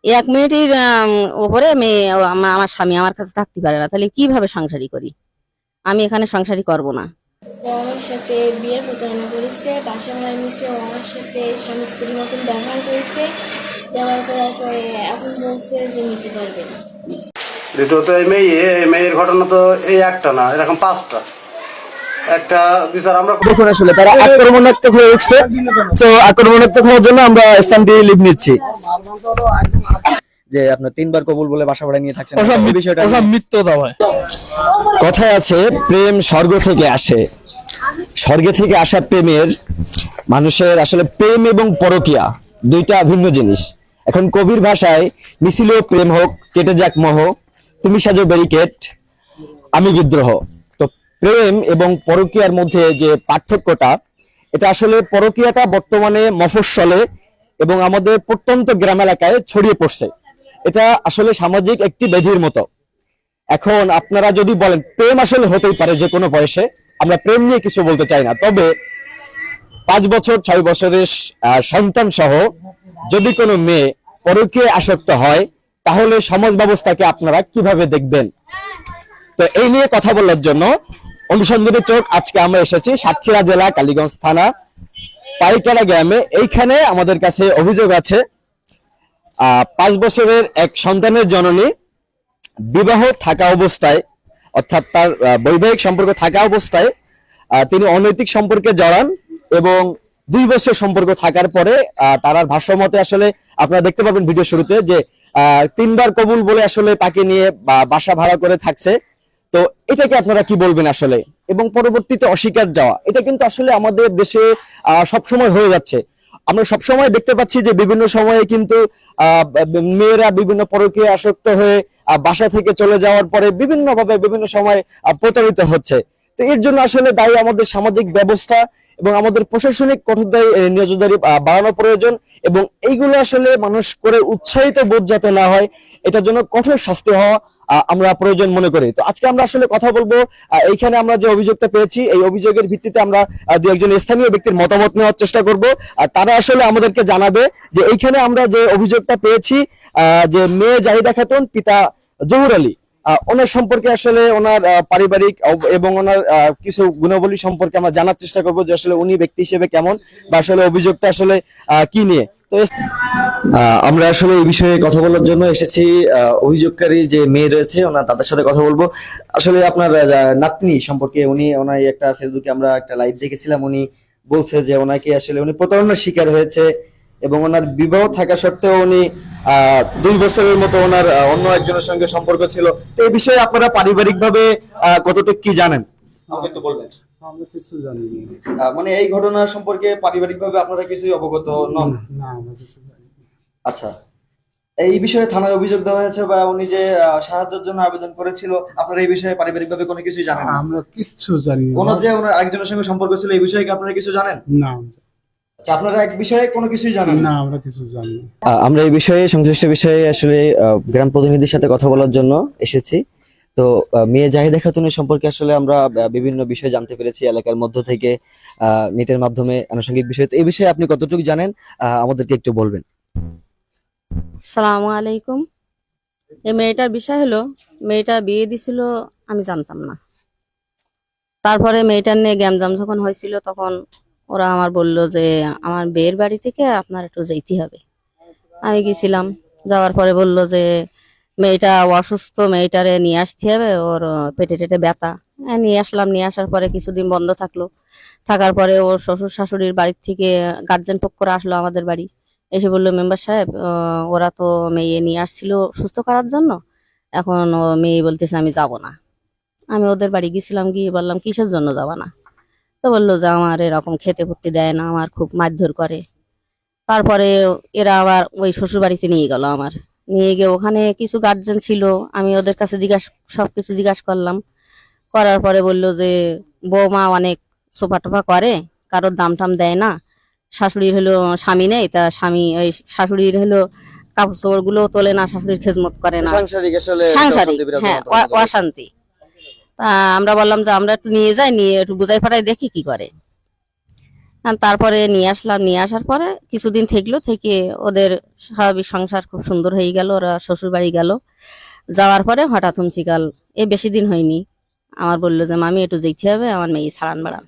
1 মিনিটের উপরে মেয়ে আমার স্বামী আমার কাছে থাকতে পারে না, তাহলে কিভাবে সংসারী করি? আমি এখানে সংসারী করব না। ও আমার সাথে বিয়ের প্রতারণা করেছে, বাসা ভাড়া নিয়েছে, ও আমার সাথে স্বামী স্ত্রীর মতন ব্যবহার করেছে। ব্যবহার করার পরে এখন বলছে যে নিতে পারবে না। দ্বিতীয়ত এই মেয়ের ঘটনা তো এই একটা না, এরকম 5টা। একটা বিচার আমরা দেখুন আসলে তারা আক্রমণাত্মক হয়ে উঠছে, তো আক্রমণাত্মক হওয়ার জন্য আমরা স্থানটি লিভ নিচ্ছি। যে আপনার 3বার কবুল বলে বাসা ভাড়া নিয়ে থাকছেন, এই বিষয়টা মিথ্যা ভাই। কথায় আছে প্রেম স্বর্গ থেকে আসে। স্বর্গে থেকে আসা প্রেমের মানুষের আসলে প্রেম এবং পরকিয়া দুইটা ভিন্ন জিনিস। এখন কবির ভাষায় মিছিল প্রেম হোক, কেটে যাক মোহ, তুমি সাজো ব্যারিকেড, আমি বিদ্রোহ। তো প্রেম এবং পরকীয়ার মধ্যে যে পার্থক্যটা, এটা আসলে পরকীয়াটা বর্তমানে মফস্বলে এবং আমাদের প্রত্যন্ত গ্রাম এলাকায় ছড়িয়ে পড়ছে। এটা আসলে সামাজিক একটি ব্যাধির মতো। এখন আপনারা যদি বলেন প্রেম আসলে হতেই পারে যে কোনো বয়সে, আমরা প্রেম নিয়ে কিছু বলতে চাই না, তবে 5 বছর 6 বছরের সন্তান সহ যদি কোনো মেয়ে পরকীয়ায় আসক্ত হয়, তাহলে সমাজ ব্যবস্থাকে আপনারা কিভাবে দেখবেন? তো এই নিয়ে কথা বলার জন্য অনুসন্ধানী চোখ আজকে আমরা এসেছি সাতক্ষীরা জেলা কালীগঞ্জ থানা পাইকারা গ্রামে। এইখানে আমাদের কাছে অভিযোগ আছে 5 বছরের এক সন্তানের জননী বিবাহ থাকা অবস্থায়, অর্থাৎ তার বৈবাহিক সম্পর্ক থাকা অবস্থায় তিনি অনৈতিক সম্পর্কে জড়ান এবং 2 বছর সম্পর্ক থাকার পরে তার ভাষ্যমতে আসলে আপনারা দেখতে পাবেন ভিডিও শুরুতে যে 3বার কবুল বলে আসলে তাকে নিয়ে বাসা ভাড়া করে থাকছে। তো এটাকে আপনারা কি বলবেন আসলে? এবং পরবর্তীতে অস্বীকার যাওয়া, এটা কিন্তু আসলে আমাদের দেশে সবসময় হয়ে যাচ্ছে। আমরা সবসময় দেখতে পাচ্ছি যে বিভিন্ন সময়ে কিন্তু মেয়েরা বিভিন্ন পরকীয়া আসক্ত হয়ে বাসা থেকে চলে যাওয়ার পরে বিভিন্নভাবে বিভিন্ন সময় প্রতারিত হচ্ছে। তো এর জন্য আসলে দায়ী আমাদের সামাজিক ব্যবস্থা এবং আমাদের প্রশাসনিক কঠোরতায় নজরদারি বাড়ানো প্রয়োজন, এবং এইগুলো আসলে মানুষ করে উৎসাহিত বোধ যাতে না হয়, এটার জন্য কঠোর শাস্তি হওয়া আমরা প্রয়োজন মনে করি। তো আজকে আমরা আসলে কথা বলবো, এইখানে আমরা যে অভিযোগটা পেয়েছি এই অভিযোগের ভিত্তিতে আমরা দু একজন স্থানীয় ব্যক্তির মতামত নেওয়ার চেষ্টা করব। তারা আসলে আমাদেরকে জানাবে যে এইখানে আমরা যে অভিযোগটা পেয়েছি, যে মেয়ে জাহিদা খাতুন পিতা জহুর আলী, ওনার সম্পর্কে আসলে ওনার পারিবারিক এবং ওনার কিছু গুণাবলী সম্পর্কে আমরা জানার চেষ্টা করবো যে আসলে উনি ব্যক্তি হিসেবে কেমন, বা আসলে অভিযোগটা আসলে কি নিয়ে। তো আমরা আসলে এই বিষয়ে কথা বলার জন্য এসেছি অভিযোগকারী যে মেয়ে রয়েছে ওনার, তাদের সাথে কথা বলবো। আসলে আপনার নাতনি সম্পর্কে উনি ওনার একটা ফেসবুকে আমরা একটা লাইভ দেখেছিলাম, উনি বলছে যে ওনাকে আসলে উনি প্রতারণার শিকার হয়েছে এবং ওনার বিবাহ থাকা সত্ত্বেও উনি 2 বছরের মতো ওনার অন্য একজনের সঙ্গে সম্পর্ক ছিল। তো এই বিষয়ে আপনারা পারিবারিক ভাবে কতটুকু কি জানেন আমাকে একটু বলবেন? আমরা কিছু জানি মানে এই ঘটনা সম্পর্কে পারিবারিক ভাবে আপনারা কিছুই অবগত নন? না, আমরা কিছু জানি না। আচ্ছা, এই বিষয়ে থানায় অভিযোগ দেওয়া হয়েছে বা উনি যে সাহায্যের জন্য আবেদন করেছিল, আপনারা এই বিষয়ে পারিবারিক ভাবে কোনো কিছুই জানেন না? আমরা কিচ্ছু জানি না। ওনার যে ওনার আরেকজনের সঙ্গে সম্পর্ক ছিল এই বিষয়ে কি আপনারা কিছু জানেন? না, আচ্ছা, আপনারা এক বিষয়ে কোনো কিছুই জানেন না? না, আমরা কিছু জানি না। আমরা এই বিষয়ে সংশ্লিষ্ট বিষয়ে আসলে গ্রাম প্রতিনিধির সাথে কথা বলার জন্য এসেছি। তো মেয়ে জাহিদা খাতুনের সম্পর্কে আসলে আমরা বিভিন্ন বিষয় জানতে পেরেছি এলাকার মধ্য থেকে, নেটের মাধ্যমে, আনুষঙ্গিক বিষয়। তো এই বিষয়ে আপনি কতটুকু জানেন আমাদেরকে একটু বলবেন? আসসালামু আলাইকুম। এই মেয়েটার বিষয় হলো, মেয়েটা বিয়ে দিছিল আমি জানতাম না। তারপরে মেয়েটার নিয়ে গ্যামজাম যখন হয়েছিল তখন ওরা আমার বলল যে আমার বিয়ের বাড়ি থেকে আপনার একটু যেতে হবে। আমি গেছিলাম, যাওয়ার পরে বলল যে মেয়েটা অসুস্থ, মেয়েটারে নিয়ে আসতে হবে, ওর পেটে টেটে ব্যথা। নিয়ে আসলাম, নিয়ে আসার পরে কিছুদিন বন্ধ থাকলো। থাকার পরে ওর শ্বশুর শাশুড়ির বাড়ি থেকে গার্জেন পক্ষরা আসলো আমাদের বাড়ি, এসে বললো মেম্বার সাহেব ওরা তো মেয়ে নিয়ে আসছিল সুস্থ করার জন্য, এখন ও মেয়ে বলতেছে আমি যাব না। আমি ওদের বাড়ি গেছিলাম, গিয়ে বললাম কিসের জন্য যাবা না? তো বললো যে আমার এরকম খেতে পড়তে দেয় না, আমার খুব মারধর করে। তারপরে এরা আবার ওই শ্বশুর বাড়িতে নিয়ে গেল, আমার নিয়ে গিয়ে ওখানে কিছু গার্জেন ছিল, আমি ওদের কাছে সবকিছু জিজ্ঞাসা করলাম। করার পরে বললো যে বৌমা অনেক সোফা টোফা করে, কারোর দাম টাম দেয় না, শাশুড়ির হলো স্বামী নেই, তা স্বামী ওই শাশুড়ির হলো কাপড় চোপড় গুলো তোলে না, শাশুড়ির খেজমত করে না, সাংসারিক হ্যাঁ অশান্তি। তা আমরা বললাম যে আমরা একটু নিয়ে যাই, নিয়ে একটু বুঝাই ফাটাই দেখি কি করে। আর তারপরে নিয়ে আসলাম, নিয়ে আসার পরে কিছুদিন থাকলো, থেকে ওদের স্বাভাবিক সংসার খুব সুন্দর হয়ে গেল। ওরা শ্বশুর বাড়ি গেল, যাওয়ার পরে হঠাৎ হুমচিকাল, বেশি দিন হয়নি, আমার বললো যে মামি একটু যেতে হবে, আমার মেয়ে ছাড়ান বাড়ান।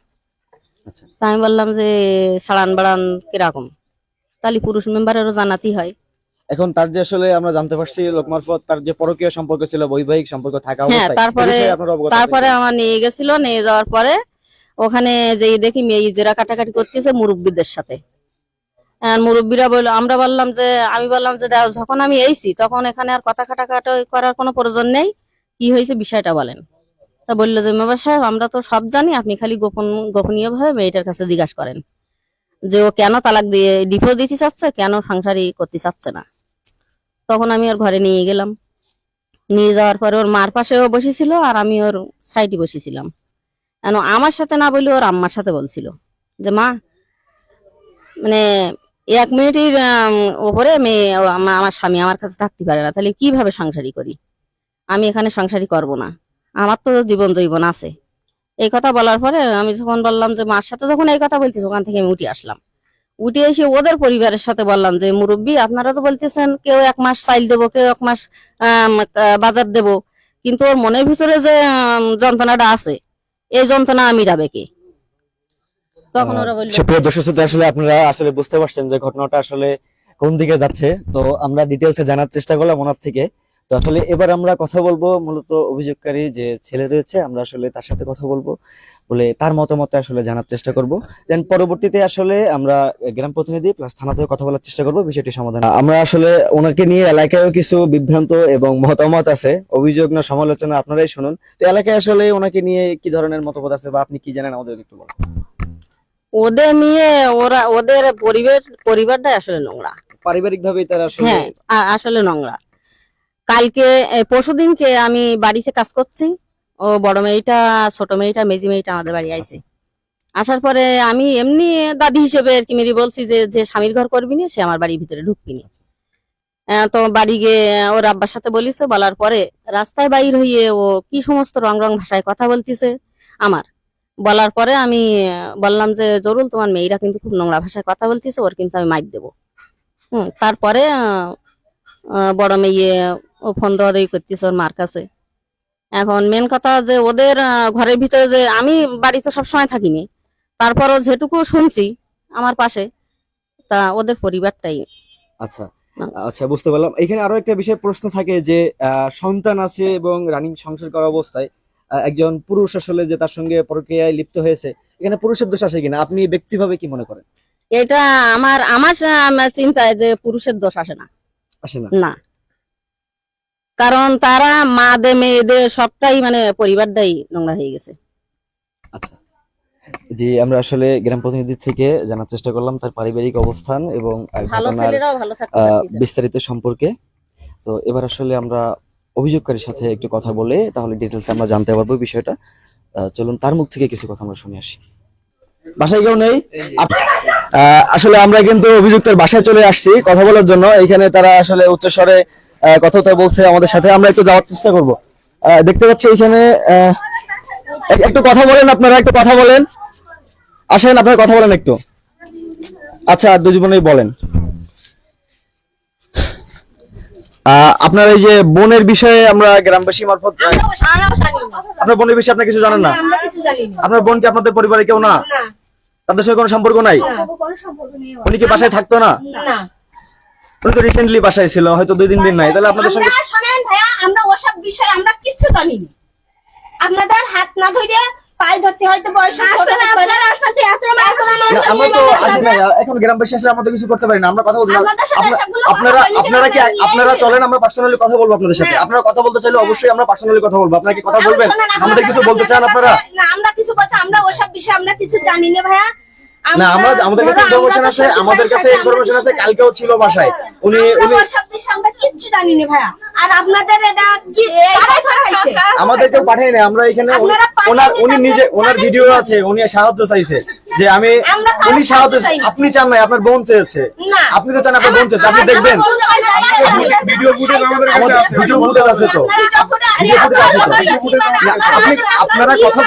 আচ্ছা। তা আমি বললাম যে ছাড়ান বাড়ান কিরকম, তাহলে পুরুষ মেম্বারেরও জানাতেই হয়। এখন তার যে আসলে আমরা জানতে পারছি লোক মারফত তার যে পরকীয় সম্পর্ক ছিল, বৈবাহিক সম্পর্ক থাকা হ্যাঁ, অবস্থায়, তারপরে এ বিষয়ে আপনারা অবগত আছেন তারপরে কিনা? আমার নিয়ে গেছিল, নিয়ে যাওয়ার পরে ওখানে যেই দেখি মেয়ে জেরা কাটাকাটি করতেছে মুরব্বীদের সাথে। আর মুরব্বীরা বললো, আমরা বললাম যে, আমি বললাম যে দাও, যখন আমি এইছি তখন এখানে আর কথা কাটাকাটি করার কোনো প্রয়োজন নেই, কি হয়েছে বিষয়টা বলেন। তা বললো যে মেম্বার সাহেব, আমরা তো সব জানি, আপনি খালি গোপনীয় ভাবে মেয়েটার কাছে জিজ্ঞাসা করেন যে ও কেন তালাক দিয়ে ডিভোর্স দিতে চাচ্ছে, কেন সংসারই করতে চাচ্ছে না। তখন আমি ওর ঘরে নিয়ে গেলাম, নিয়ে যাওয়ার পরে ওর মার পাশেও বসেছিল আর আমি ওর সাইডে বসেছিলাম। কেন আমার সাথে না বলে ওর আম্মার সাথে বলছিল যে মা, মানে 1 মিনিটের ওপরে মেয়ে আমার স্বামী আমার কাছে থাকতে পারে না, তাহলে কিভাবে সংসারী করি, আমি এখানে সংসারী করব না, আমার তো জীবন জৈবন আছে। এই কথা বলার পরে আমি যখন বললাম যে মার সাথে যখন এই কথা বলতেছি, ওখান থেকে আমি উঠে আসলাম। উঠে এসে ওদের পরিবারের সাথে বললাম যে মুরব্বী, আপনারা তো বলতেছেন কেউ 1 মাস চাইল দেবো, কেউ 1 মাস বাজার দেব, কিন্তু ওর মনের ভিতরে যে যন্ত্রণাটা আছে, এই যন্ত্রণা আমি যাবে কি। তখন ওরা বললো, সুপ্রিয় দর্শক শ্রোতা, আসলে আপনারা আসলে বুঝতে পারছেন যে ঘটনাটা আসলে কোন দিকে যাচ্ছে। তো আমরা ডিটেলসে জানার চেষ্টা করলাম ওনার থেকে। তো আসলে এবার আমরা কথা বলবো মূলত অভিযোগকারী যে ছেলে রয়েছে, আমরা আসলে তার সাথে কথা বলবো, বলে তার মতামত আসলে জানার চেষ্টা করব। দেন পরবর্তীতে আসলে আমরা গ্রাম প্রতিনিধি প্লাস থানাতেও কথা বলার চেষ্টা করব বিষয়টি সমাধান। আমরা আসলে ওনাকে নিয়ে এলাকায়ও কিছু বিভ্রান্ত এবং মতামত আছে, অভিযোগ না সমালোচনা আপনারাই শুনুন। তো এলাকায় আসলে ওনাকে নিয়ে কি ধরনের মতামত আছে বা আপনি কি জানেন আমাদের একটু বলুন। ওদের নিয়ে ওদের পরিবারটা আসলে নোংরা, পারিবারিক ভাবেই তারা আসলে হ্যাঁ আসলে নোংরা। কালকে পরশুদিনকে আমি বাড়িতে কাজ করছি, ও বড় মেয়েটা, ছোট মেয়েটা, মেজি মেয়েটা আমাদের বাড়ি আইছে। আসার পরে আমি এমনি দাদি হিসেবে আর কি মেরি বলছি যে যে স্বামীর ঘর করবি না, সে আমার বাড়ির ভিতরে ঢুকবি না। তো বাড়ি গিয়ে ওর আব্বার সাথে বলিছে, বলার পরে রাস্তায় বাইর হইয়ে ও কি সমস্ত রং রং ভাষায় কথা বলতিছে আমার। বলার পরে আমি বললাম যে জরুল, তোমার মেয়েরা কিন্তু খুব নোংরা ভাষায় কথা বলতিছে, ওর কিন্তু আমি মাইক দেবো। তারপরে বড় মেয়ে ও ফোন দেওয়া দেওয়ি করতেছে ওর মার কাছে। এখন মেন কথা যে ওদের ঘরের ভিতরে, যে আমি বাড়িতে সবসময় থাকিনি, তারপরও যেটুকু শুনছি আমার পাশে, তা ওদের পরিবারটাই। আচ্ছা আচ্ছা, বুঝতে পারলাম। এখানে আরো একটা বিষয় প্রশ্ন থাকে যে সন্তান আছে এবং রানিং সংসার করা অবস্থায় একজন পুরুষ আসলে যে তার সঙ্গে প্রক্রিয়ায় লিপ্ত হয়েছে, এখানে পুরুষের দোষ আসে কিনা আপনি ব্যক্তিভাবে কি মনে করেন? এটা আমার আমার চিন্তায় যে পুরুষের দোষ আসে না, আসে না। না, কারণ তারা মাদের মেয়েদের সবটাই মানে পরিবারটাই নোংরা হয়ে গেছে। আচ্ছা জি, আমরা আসলে গ্রাম প্রতিনিধি থেকে জানার চেষ্টা করলাম তার পারিবারিক অবস্থান এবং ভালো ঘটনার ছেলেরাও ভালো থাকতে পারতেছে। বিস্তারিত সম্পর্কে। তো এবার আসলে আমরা অভিযোগকারীর সাথে একটু কথা বলে তাহলে ডিটেলস আমরা জানতে পারবো বিষয়টা। চলুন তার মুখ থেকে কিছু কথা আমরা শুনে আসি। বাসায় কেউ নেই? আসলে আমরা কিন্তু অভিযুক্তের বাসায় চলে আসছি কথা বলার জন্য। এখানে তারা আসলে উচ্চস্বরে কথা বলছে আমাদের সাথে, আমরা একটু যাওয়ার চেষ্টা করব। দেখতে পাচ্ছি এখানে একটু কথা বলেন, আপনারা একটু কথা বলেন, আসেন আপনারা কথা বলেন একটু। আচ্ছা দুজনেই বলেন। আপনার এই যে বোনের বিষয়ে আমরা গ্রামবাসী মারফত, আপনার বোনের বিষয়ে আপনি কিছু জানেন না? আপনার বোন কি আপনাদের পরিবারে কেউ না? তাদের সঙ্গে কোনো সম্পর্ক নাই? উনি কি বাসায় থাকতো না? উনি তো রিসেন্টলি বাসায় ছিল, হয়তো 2-3 দিন নাই, তাহলে আপনাদের সঙ্গে শোনেন ভাইয়া, আমরা ওসব বিষয় আমরা কিছু জানি না। আপনাদের হাত না ধরে পায়ে ধরতে হয়তো বয়স আমরা তো আসি না, এখন গ্রামবাসী আসলে আমাদের কিছু করতে পারি না, আমরা কথা বলতে। আপনারা চলেন, আমরা পার্সোনালি কথা বলবো আপনাদের সাথে। আপনারা কথা বলতে চাইলে অবশ্যই আমরা পার্সোনালি কথা বলবো। আপনারা কি কথা বলবেন? আমাদের কিছু বলতে চান আপনারা? না, আমরা কিছু কথা, আমরা ওসব বিষয় আমরা কিছু জানি না ভাইয়া। না, আমাদের কাছে ইনফরমেশন আছে, কালকেও ছিল বাসায় উনি ওসব বিষয় আমরা কিচ্ছু জানি না ভাইয়া। আর আপনাদের এটা কি কারাই হইছে? আমাদেরকে পাঠায় না, আমরা এখানে উনি নিজে, ওনার ভিডিও আছে, উনি সাহায্য চাইছে। যে আমি আমরা কারো উনি সাহায্য সাহায্য চাই না। আপনি চান না, আপনার বোন চেয়েছে, না। আপনি তো চান আপনার বোন চেয়েছে, আপনি দেখবেন ভিডিও ফুটেজ আমাদের কাছে আমাদের আছে। ভিডিও ফুটেজ আছে তো, আপনারা কথা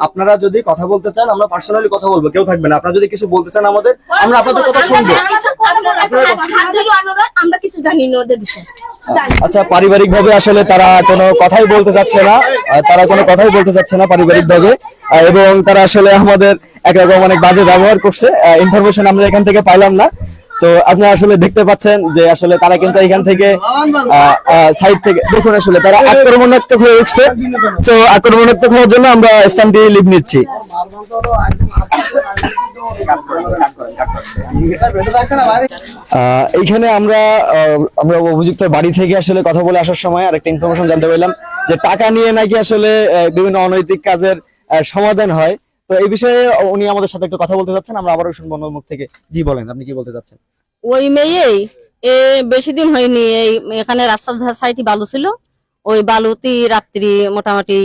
আপনারা যদি কথা বলতে চান আমরা পার্সোনালি কথা বলবো, কেউ থাকবে না। আপনারা যদি কিছু বলতে চান আমাদের, আমরা আপনাদের কথা শুনবো। আমরা কিছু জানি না ওদের বিষয়ে। আচ্ছা, পারিবারিক ভাবে আসলে তারা কোনো কথাই বলতে চাচ্ছে না, তারা কোনো কথাই বলতে চাচ্ছে না পারিবারিক ভাবে, এবং তারা আসলে আমাদের একরকম অনেক বাজে ব্যবহার করছে। ইনফরমেশন আমরা এখান থেকে পাইলাম না। তো আপনারা আসলে দেখতে পাচ্ছেন যে আসলে তারা কিন্তু এখান থেকে সাইড থেকে দেখুন আসলে তারা আক্রমণাত্মক হয়ে উঠছে। তো আক্রমণাত্মক হওয়ার জন্য আমরা স্থানটি লিভ নিচ্ছি। এইখানে আমরা আমরা অভিযুক্ত বাড়ি থেকে আসলে কথা বলে আসার সময় আরেকটা ইনফরমেশন জানতে পারলাম যে টাকা নিয়ে নাকি আসলে বিভিন্ন অনৈতিক কাজের সমাধান হয়। তো এই বিষয়ে উনি আমাদের সাথে একটু কথা বলতে চাচ্ছেন, আমরা আবারও শুনবো ওনার মুখ থেকে। জি বলেন, আপনি কি বলতে চাচ্ছেন? ওই মেয়েই বেশি দিন হয়নি, এই এখানে রাস্তার সাইডে বালু ছিল, ওই বালুতি রাত্রি মোটামুটি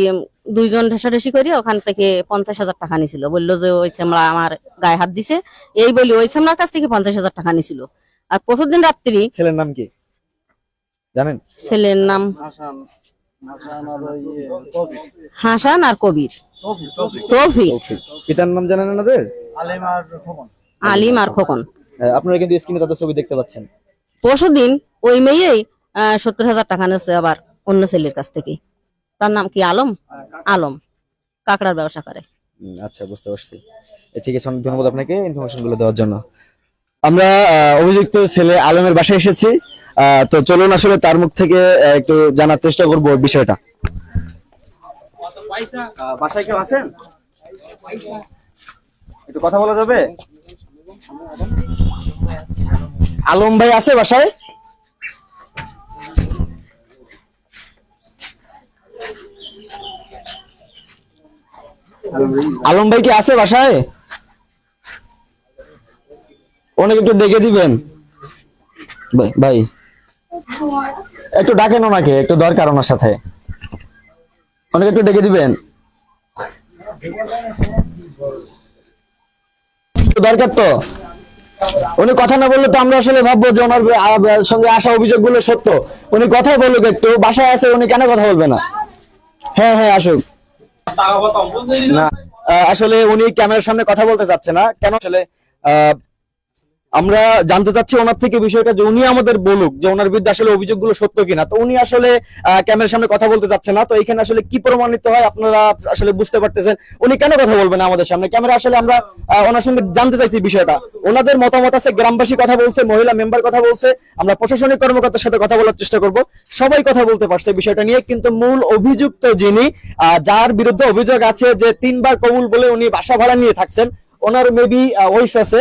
দুইজন ঢেসাঢেসি করে ওখান থেকে 50,000 টাকা নিছিল। বললো যে ওই চামড়া আমার গায়ে হাত দিছে, এই বলি ওই চামড়ার কাছ থেকে 50,000 টাকা নিছিল। আর পরশুদিন রাত্রি ছেলের নাম কি জানেন? ছেলের নাম হাসান আর কবির, তৌফিক, পিতার নাম জানেন ওনাদের? আলিম আর খোকন। আপনারা কিন্তু স্ক্রিনে তাদের ছবি দেখতে পাচ্ছেন। পরশুদিন ওই মেয়েই 70,000 টাকা নিচ্ছে আবার অন্য ছেলের কাছ থেকে। তার নাম কি? আলম। আলম কাকড়ার ব্যবসা করে। আচ্ছা, বুঝতে পারছি। ঠিক আছে, অনেক ধন্যবাদ আপনাকে ইনফরমেশন গুলো দেওয়ার জন্য। আমরা অভিযুক্ত ছেলে আলমের বাসায় এসেছি। তো চলুন আসলে তার মুখ থেকে একটু জানার চেষ্টা করব বিষয়টা। বাসায় কেউ আছেন? একটু কথা বলা যাবে? আলম ভাই আছে বাসায়? আলম ভাই কি আছে বাসায়? অনেক একটু দেখে দিবেন ভাই, একটু ডাকেন ওনাকে, একটু দরকার ওনার সাথে, অনেক একটু ডেকে দিবেন, দরকার তো। উনি কথা না বললে তো আমরা আসলে ভাববো যে ওনার সঙ্গে আসা অভিযোগ গুলো সত্য। উনি কথাই বলুক, একটু বাসায় আছে, উনি কেন কথা বলবে না? হ্যাঁ হ্যাঁ, আসুক না। আসলে উনি ক্যামেরার সামনে কথা বলতে চাচ্ছে না কেন? আসলে আমরা জানতে চাচ্ছি ওনার থেকে বিষয়টা, যে উনি আমাদের বলুক যে ওনার বিরুদ্ধে আসলে অভিযোগগুলো সত্য কিনা। তো উনি আসলে ক্যামেরার সামনে কথা বলতে চাচ্ছে না। তো এখানে আসলে কি প্রমাণিত হয় আপনারা আসলে বুঝতে পারতেছেন। উনি কেন কথা বলবেন না আমাদের সামনে ক্যামেরা? আসলে আমরা ওনার সঙ্গে জানতে চাইছি বিষয়টা। ওনাদের মতামত আছে, গ্রামবাসী কথা বলছে, মহিলা মেম্বার কথা বলছে, আমরা প্রশাসনিক কর্মকর্তার সাথে কথা বলার চেষ্টা করব। সবাই কথা বলতে পারছে বিষয়টা নিয়ে, কিন্তু মূল অভিযুক্ত যিনি, যার বিরুদ্ধে অভিযোগ আছে যে 3 বার কবুল বলে উনি বাসা ভাড়া নিয়ে থাকছেন, ওনার মেবি ওয়াইফ আছে,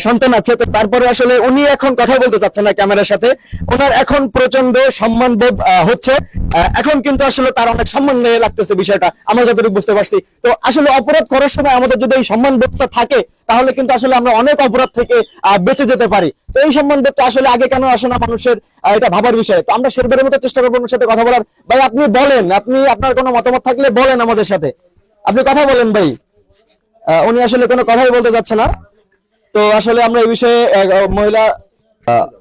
সন্তান আছে, তো তারপরে আসলে উনি এখন কথা বলতে চাচ্ছেন না ক্যামেরার সাথে। ওনার এখন প্রচন্ড সম্মানবোধ হচ্ছে, এখন কিন্তু আসলে তার অনেক সম্মান নিয়ে লাগতেছে বিষয়টা, আমরা যতটুকু বুঝতে পারছি। তো আসলে অপরাধ করার সময় আমাদের যদি এই সম্মানবোধটা থাকে, তাহলে কিন্তু আসলে আমরা অনেক অপরাধ থেকে বেঁচে যেতে পারি। তো এই সম্মানবোধটা আসলে আগে কেন আসে না মানুষের, এটা ভাবার বিষয়। তো আমরা শেরবারের মতো চেষ্টা করবো ওনার সাথে কথা বলার। ভাই আপনি বলেন, আপনি আপনার কোনো মতামত থাকলে বলেন আমাদের সাথে, আপনি কথা বলেন ভাই। উনি আসলে কোনো কথাই বলতে যাচ্ছে না। তো আসলে আমরা এই বিষয়ে মহিলা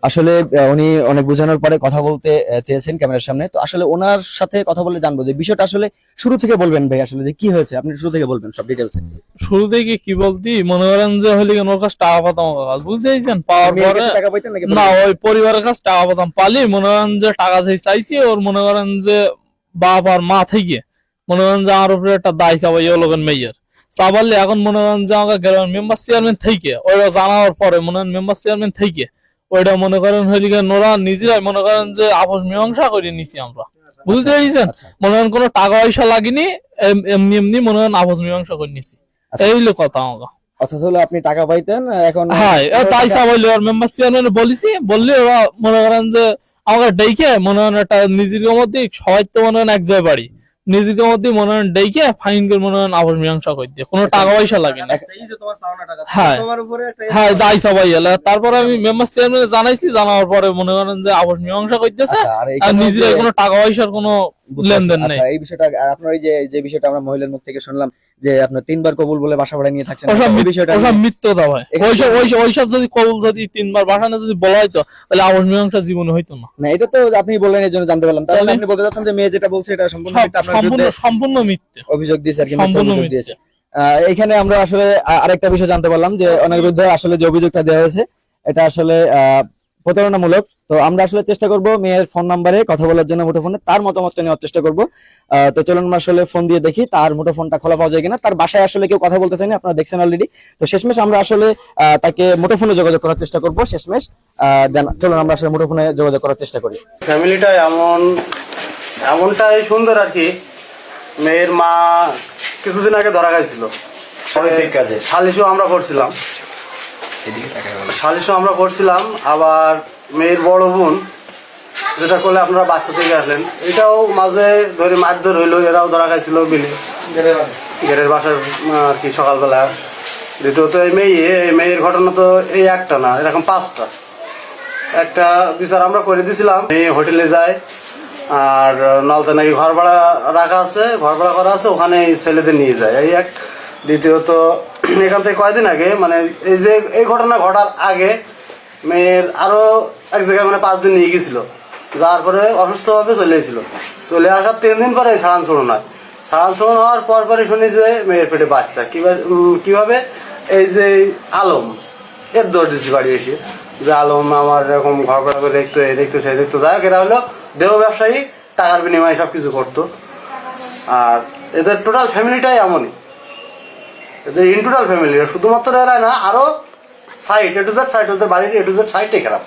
আসলে উনি অনেক বোঝানোর পরে কথা বলতে চেয়েছেন ক্যামেরার সামনে। তো আসলে ওনার সাথে কথা বলে জানবো যে বিষয়টা আসলে শুরু থেকে বলবেন ভাই, আসলে যে কি হয়েছে আপনি শুরু থেকে বলবেন সব ডিটেইলস। শুরু থেকে কি বলতি, মনে করেন যে হলি ওর কাছে টাকা পাতাম, বুঝতেছেন, পাওয়ার পরে টাকা পাইতেন নাকি? না, ওই পরিবারের কাছে টাকা পাতাম, পালি মনে করেন যে টাকা চাইছি ওর, মনে করেন যে বাপ আর মা থেকে মনে করেন যে আমার উপরে একটা দায় চাপাই লোকের মেয়ের চাপালে। এখন মনে করেন যে আমাকে গ্রামের মেম্বার চেয়ারম্যান থেকে ওইটা জানানোর পরে মনে করেন মেম্বার চেয়ারম্যান থেকে ওইটা মনে করেন হইলে নোরা নিজেরাই মনে করেন যে আপোষ মীমাংসা করে নিছি আমরা, বুঝতে পেরেছেন। মনে করেন কোনো টাকা পয়সা লাগেনি, এমনি এমনি মনে করেন আপোষ মীমাংসা করে নিছি, এই হলো কথা আমাকে। অথচ হলো আপনি টাকা পাইতেন, এখন হ্যাঁ তাই চাপাইলে ওর মেম্বার চেয়ারম্যান বলেছি, বললে ওরা মনে করেন যে আমাকে ডেকে মনে করেন একটা নিজের মধ্যে সবাই তো মনে করেন এক জায়গায় বাড়ি, নিজেদের মধ্যে মনে হয় ডেকে ফাইন করে মনে হয় আবার মীমাংসা করে দিয়ে, কোনো টাকা পয়সা লাগে না। হ্যাঁ হ্যাঁ, যাই সবাই এলা। তারপরে আমি মেম্বার চেয়ারম্যান জানাইছি, জানার পরে মনে করেন যে আবার মীমাংসা করতেছে, আর নিজের কোনো টাকা পয়সার কোনো লেনদেন নেই। এই বিষয়টা আপনার যে বিষয়টা আমরা মহিলার মুখ থেকে শুনলাম যে আপনার 3বার কবুল বলে বাসা ভাড়া নিয়ে থাকছেন, এই বিষয়টা ওসব মিথ্যা ভাই। ওইসব যদি কবুল যদি 3বার বাসানো যদি বলা হয়তো তাহলে আবাস মীমাংসা জীবনে হইতো না। না, এটা তো আপনি বললেন এর জন্য জানতে পারলাম। তাহলে আপনি বলতে চাচ্ছেন যে মেয়ে যেটা বলছে এটা সম্পূর্ণ মিথ্যা, আপনার বিরুদ্ধে সম্পূর্ণ মিথ্যে অভিযোগ দিয়েছে আর কি, মিথ্যা সম্পূর্ণ অভিযোগ মিথ্যে। দিয়েছে। এখানে আমরা আসলে আরেকটা বিষয় জানতে পারলাম যে ওনার বিরুদ্ধে আসলে যে অভিযোগটা দেওয়া হয়েছে এটা আসলে প্রতারণামূলক। তো আমরা আসলে চেষ্টা করব মেয়ের ফোন নাম্বারে কথা বলার জন্য, মুঠোফোনে তার মতামতটা নেওয়ার চেষ্টা করব। তো চলুন আমরা আসলে ফোন দিয়ে দেখি তার মুঠোফোনটা খোলা পাওয়া যায় কিনা। তার বাসায় আসলে কেউ কথা বলতে চায়নি, আপনারা দেখছেন অলরেডি। তো শেষমেশ আমরা আসলে তাকে মুঠোফোনে যোগাযোগ করার চেষ্টা করব শেষমেশ। চলুন আমরা আসলে মুঠোফোনে যোগাযোগ করার চেষ্টা করি। ফ্যামিলিটা এমনটাই সুন্দর আর কি। মেয়ের মা কিছুদিন আগে ধরা গেছিল সালিশও আমরা করছিলাম। আবার মেয়ের বড় বোন যেটা করলে আপনারা বাচ্চা থেকে আসলেন, এটাও মাঝে ধরে মারধর হইলো, এরাও ধরা খাইছিল বিলে ঘেরের বাসার আর কি সকালবেলা। দ্বিতীয়ত এই মেয়ের ঘটনা তো এই একটা না, এরকম 5টা। একটা বিচার আমরা করে দিয়েছিলাম, মেয়ে হোটেলে যায় আর নলতে নাকি ঘর ভাড়া রাখা আছে, ঘর ভাড়া করা আছে, ওখানে ছেলেদের নিয়ে যায়, এই এক। দ্বিতীয়ত এখান থেকে কয়েকদিন আগে মানে এই ঘটনা ঘটার আগে মেয়ের আরও এক জায়গায় মানে 5 দিন নিয়ে গেছিল, যাওয়ার পরে অসুস্থভাবে চলে এসেছিল। চলে আসার 3 দিন পরে ছাড়ান ছড়ন হয়। ছাড়ান ছড়ন হওয়ার পরে শুনি যে মেয়ের পেটে বাচ্চা। কীভাবে এই যে আলম এর দৌড় দিচ্ছি বাড়ি এসে, যে আলম আমার এরকম ঘর ভাড়া করে দেখতো সেই দেখতো, যাই হোক এরা হলো দেহ ব্যবসায়ী, টাকার বিনিময়ে সব কিছু করতো। আর এদের টোটাল ফ্যামিলিটাই এমনই, এদের ইনটোটাল ফ্যামিলি, শুধুমাত্র এরা না, আরও side A to Z side, ওদের বাড়ির A to Z সাইডটাই খারাপ।